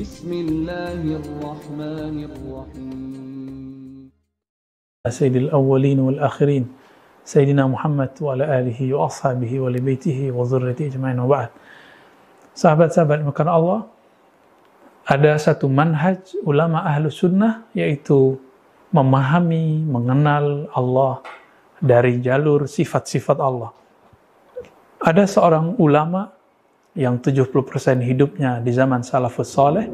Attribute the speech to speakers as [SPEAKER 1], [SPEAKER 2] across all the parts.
[SPEAKER 1] Bismillahirrahmanirrahim.
[SPEAKER 2] Sayyidil awwalin wal akhirin Sayyidina Muhammad wa ala alihi wa ashabihi wa li baitihi wa dzurriyyatihi ajma'in wa ba'd. Sahabat-sahabat yang dimuliakan Allah, ada satu manhaj ulama Ahlus Sunnah, yaitu memahami, mengenal Allah dari jalur sifat-sifat Allah. Ada seorang ulama yang 70% hidupnya di zaman salafus saleh,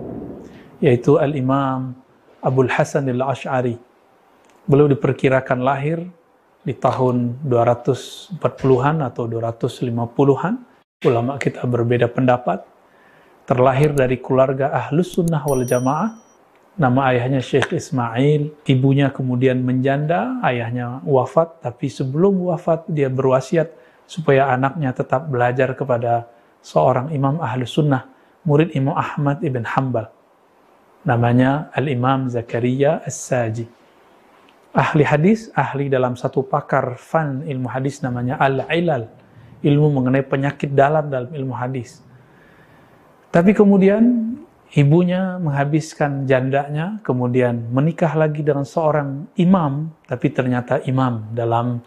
[SPEAKER 2] yaitu Al-Imam Abul Hasan Al-Asy'ari. Beliau diperkirakan lahir di tahun 240-an atau 250-an. Ulama kita berbeda pendapat. Terlahir dari keluarga Ahlus Sunnah wal Jamaah. Nama ayahnya Syekh Ismail. Ibunya kemudian menjanda, ayahnya wafat. Tapi sebelum wafat dia berwasiat supaya anaknya tetap belajar kepada seorang imam Ahlus Sunnah, murid Imam Ahmad ibn Hanbal. Namanya Al-Imam Zakaria As-Saji. Ahli hadis, ahli dalam satu pakar fan ilmu hadis namanya Al-Ilal, ilmu mengenai penyakit dalam ilmu hadis. Tapi kemudian ibunya menghabiskan jandanya, kemudian menikah lagi dengan seorang imam, tapi ternyata imam dalam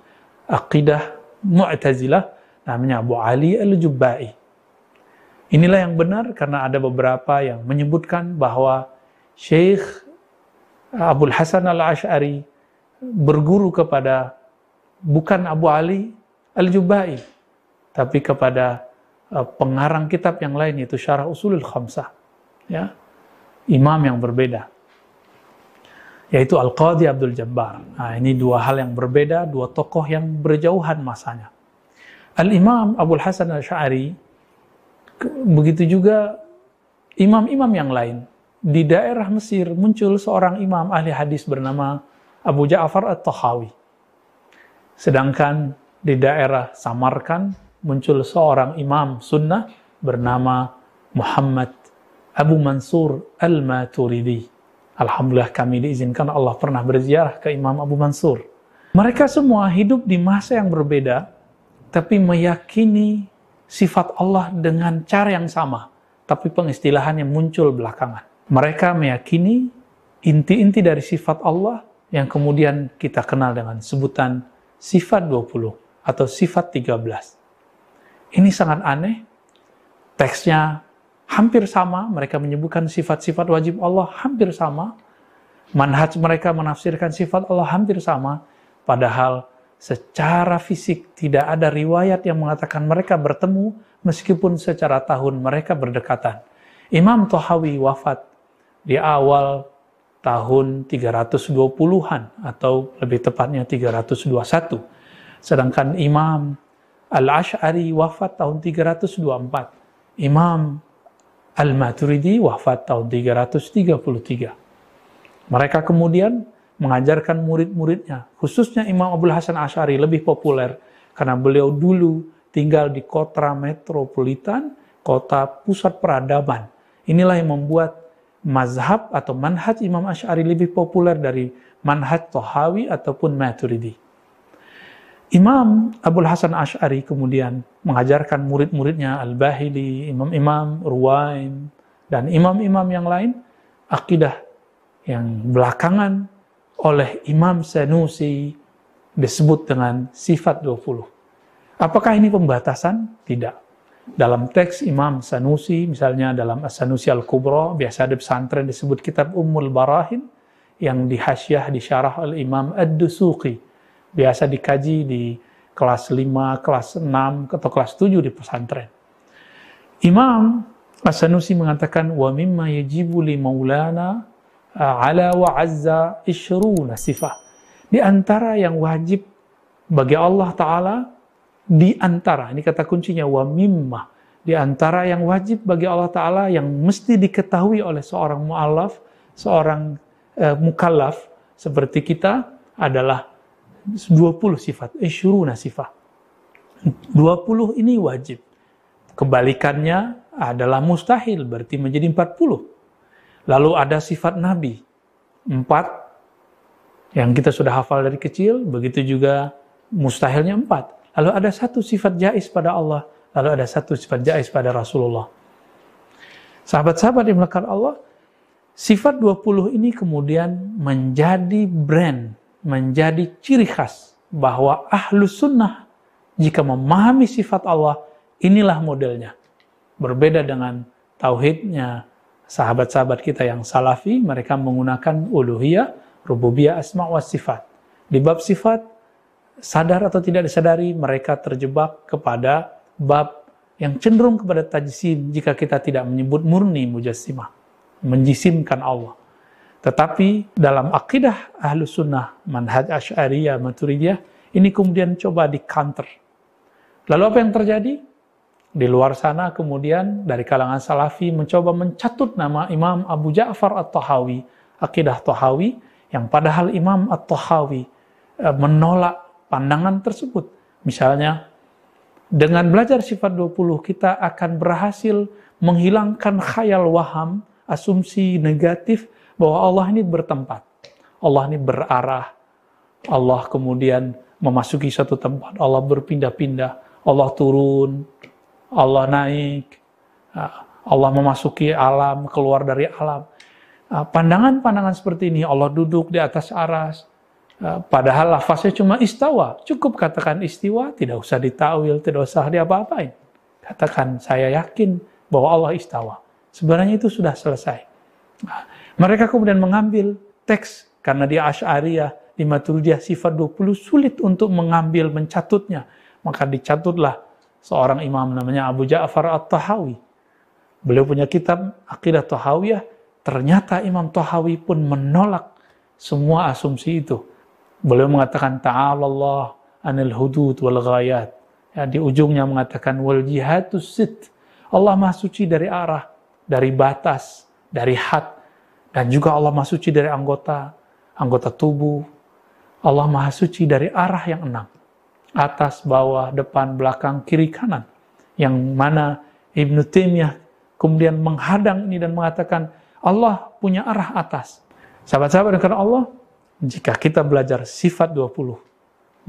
[SPEAKER 2] aqidah Mu'tazilah, namanya Abu Ali Al-Jubba'i. Inilah yang benar, karena ada beberapa yang menyebutkan bahwa Syekh Abul Hasan Al-Asy'ari berguru kepada bukan Abu Ali Al-Jubba'i, tapi kepada pengarang kitab yang lain, yaitu Syarah Ushulul Khamsah, ya, imam yang berbeda, yaitu Al-Qadhi Abdul Jabbar. Nah, ini dua hal yang berbeda, dua tokoh yang berjauhan masanya. Al-Imam Abul Hasan Al-Asy'ari, begitu juga imam-imam yang lain. Di daerah Mesir muncul seorang imam ahli hadis bernama Abu Ja'far At-Tahawi. Sedangkan di daerah Samarkand muncul seorang imam sunnah bernama Muhammad Abu Mansur Al-Maturidi. Alhamdulillah kami diizinkan Allah pernah berziarah ke Imam Abu Mansur. Mereka semua hidup di masa yang berbeda, tapi meyakini sifat Allah dengan cara yang sama, tapi pengistilahannya muncul belakangan. Mereka meyakini inti-inti dari sifat Allah yang kemudian kita kenal dengan sebutan sifat 20 atau sifat 13. Ini sangat aneh. Teksnya hampir sama, mereka menyebutkan sifat-sifat wajib Allah hampir sama. Manhaj mereka menafsirkan sifat Allah hampir sama. Padahal secara fisik tidak ada riwayat yang mengatakan mereka bertemu, meskipun secara tahun mereka berdekatan. Imam Tahawi wafat di awal tahun 320-an, atau lebih tepatnya 321. Sedangkan Imam Al-Asy'ari wafat tahun 324. Imam Al-Maturidi wafat tahun 333. Mereka kemudian mengajarkan murid-muridnya, khususnya Imam Abul Hasan Asy'ari lebih populer karena beliau dulu tinggal di kota metropolitan, kota pusat peradaban. Inilah yang membuat mazhab atau manhaj Imam Asy'ari lebih populer dari manhaj Tahawi ataupun Maturidi. Imam Abul Hasan Asy'ari kemudian mengajarkan murid-muridnya Al-Bahili, imam-imam Ruwaim, dan imam-imam yang lain akidah yang belakangan oleh Imam Sanusi disebut dengan sifat 20. Apakah ini pembatasan? Tidak. Dalam teks Imam Sanusi, misalnya dalam As-Sanusi Al-Kubra, biasa di pesantren disebut kitab Ummul Barahin, yang dihasyah, disyarah oleh Imam Ad-Dusuqi. Biasa dikaji di kelas 5, kelas 6, atau kelas 7 di pesantren. Imam As-Sanusi mengatakan, wa mimma yajibu li maulana ala wa azza ishruna sifah. Di antara yang wajib bagi Allah Ta'ala, di antara, ini kata kuncinya, wa mimma, di antara yang wajib bagi Allah Ta'ala yang mesti diketahui oleh seorang mu'allaf, seorang mukallaf seperti kita adalah 20 sifat, ishruna sifah. 20 ini wajib. Kebalikannya adalah mustahil, berarti menjadi 40. Lalu ada sifat Nabi, 4, yang kita sudah hafal dari kecil, begitu juga mustahilnya 4. Lalu ada satu sifat jaiz pada Allah, lalu ada satu sifat jaiz pada Rasulullah. Sahabat-sahabat yang dimuliakan Allah, Sifat 20 ini kemudian menjadi brand, menjadi ciri khas bahwa Ahlus Sunnah jika memahami sifat Allah, inilah modelnya. Berbeda dengan tauhidnya sahabat-sahabat kita yang salafi, mereka menggunakan uluhiyah, rububiyah, asma wa sifat. Di bab sifat, sadar atau tidak disadari, mereka terjebak kepada bab yang cenderung kepada tajsim jika kita tidak menyebut murni mujassimah, menjisimkan Allah. Tetapi dalam akidah Ahlus Sunnah, manhaj Asy'ariyah, Maturidiyah, ini kemudian coba di-counter. Lalu apa yang terjadi? Di luar sana kemudian dari kalangan salafi mencoba mencatut nama Imam Abu Ja'far At-Tahawi, akidah Tahawi, yang padahal Imam At-Tahawi menolak pandangan tersebut. Misalnya, dengan belajar sifat 20 kita akan berhasil menghilangkan khayal waham, asumsi negatif bahwa Allah ini bertempat, Allah ini berarah, Allah kemudian memasuki satu tempat, Allah berpindah-pindah, Allah turun, Allah naik, Allah memasuki alam, keluar dari alam. Pandangan-pandangan seperti ini, Allah duduk di atas aras, padahal lafaznya cuma istawa, cukup katakan istiwa, tidak usah ditawil, tidak usah diapa-apain. Katakan, saya yakin bahwa Allah istawa. Sebenarnya itu sudah selesai. Mereka kemudian mengambil teks, karena di Asy'ariyah, di Maturidiyah sifat 20 sulit untuk mengambil, mencatutnya. Maka dicatutlah seorang imam namanya Abu Ja'far At-Tahawi. Beliau punya kitab Aqidah Tahawiyah. Ternyata Imam Tahawi pun menolak semua asumsi itu. Beliau mengatakan ta'ala Allah anil hudud wal ghayat. Ya, di ujungnya mengatakan wal jihadus sit. Allah Maha Suci dari arah, dari batas, dari had, dan juga Allah Maha Suci dari anggota tubuh. Allah Maha Suci dari arah yang 6. Atas, bawah, depan, belakang, kiri, kanan. Yang mana Ibnu Taimiyah kemudian menghadang ini dan mengatakan Allah punya arah atas. Sahabat-sahabat karena Allah, jika kita belajar sifat 20,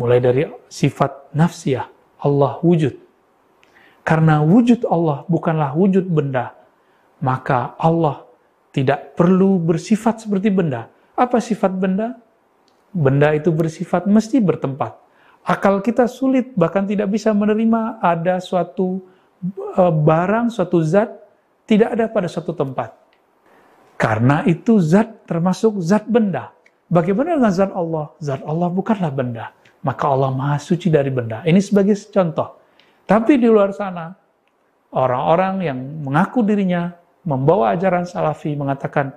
[SPEAKER 2] mulai dari sifat nafsiyah, Allah wujud. Karena wujud Allah bukanlah wujud benda, maka Allah tidak perlu bersifat seperti benda. Apa sifat benda? Benda itu bersifat mesti bertempat. Akal kita sulit, bahkan tidak bisa menerima ada suatu barang, suatu zat tidak ada pada suatu tempat. Karena itu zat termasuk zat benda. Bagaimana dengan zat Allah? Zat Allah bukanlah benda. Maka Allah Maha Suci dari benda. Ini sebagai contoh. Tapi di luar sana, orang-orang yang mengaku dirinya membawa ajaran salafi mengatakan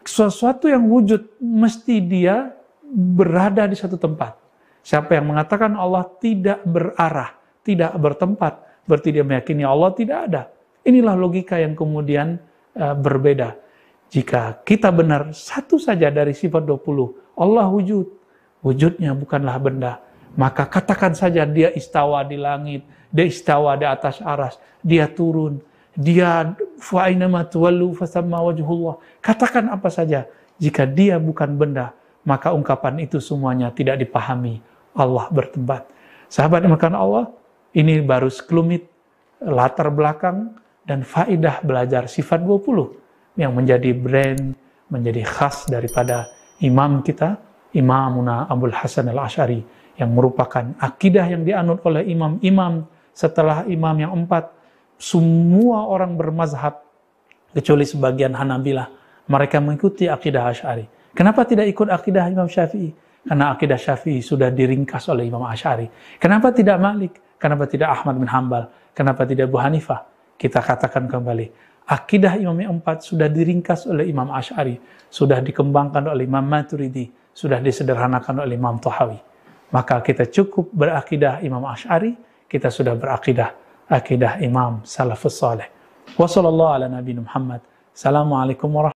[SPEAKER 2] sesuatu yang wujud mesti dia berada di satu tempat. Siapa yang mengatakan Allah tidak berarah, tidak bertempat, berarti dia meyakini Allah tidak ada. Inilah logika yang kemudian berbeda. Jika kita benar satu saja dari sifat 20, Allah wujud. Wujudnya bukanlah benda. Maka katakan saja dia istawa di langit, dia istawa di atas aras, dia turun, dia fa'inama tuwallu fasamma wajhullah. Katakan apa saja. Jika dia bukan benda, maka ungkapan itu semuanya tidak dipahami. Allah bertempat. Sahabat yang dimuliakan Allah, ini baru sekelumit latar belakang dan faidah belajar sifat 20 yang menjadi brand, menjadi khas daripada imam kita, Imamuna Abul Hasan Al-Asy'ari, yang merupakan akidah yang dianut oleh imam-imam setelah imam yang 4. Semua orang bermazhab, kecuali sebagian Hanabilah, mereka mengikuti akidah Asy'ari. Kenapa tidak ikut akidah Imam Syafi'i? Karena akidah Syafi'i sudah diringkas oleh Imam Asy'ari. Kenapa tidak Malik? Kenapa tidak Ahmad bin Hanbal? Kenapa tidak Abu Hanifah? Kita katakan kembali, akidah Imam yang 4 sudah diringkas oleh Imam Asy'ari, sudah dikembangkan oleh Imam Maturidi, sudah disederhanakan oleh Imam Tahawi. Maka kita cukup berakidah Imam Asy'ari, kita sudah berakidah akidah Imam Salafus Saleh. Wassallallahu ala nabiyina Muhammad. Assalamualaikum warahmatullahi wabarakatuh.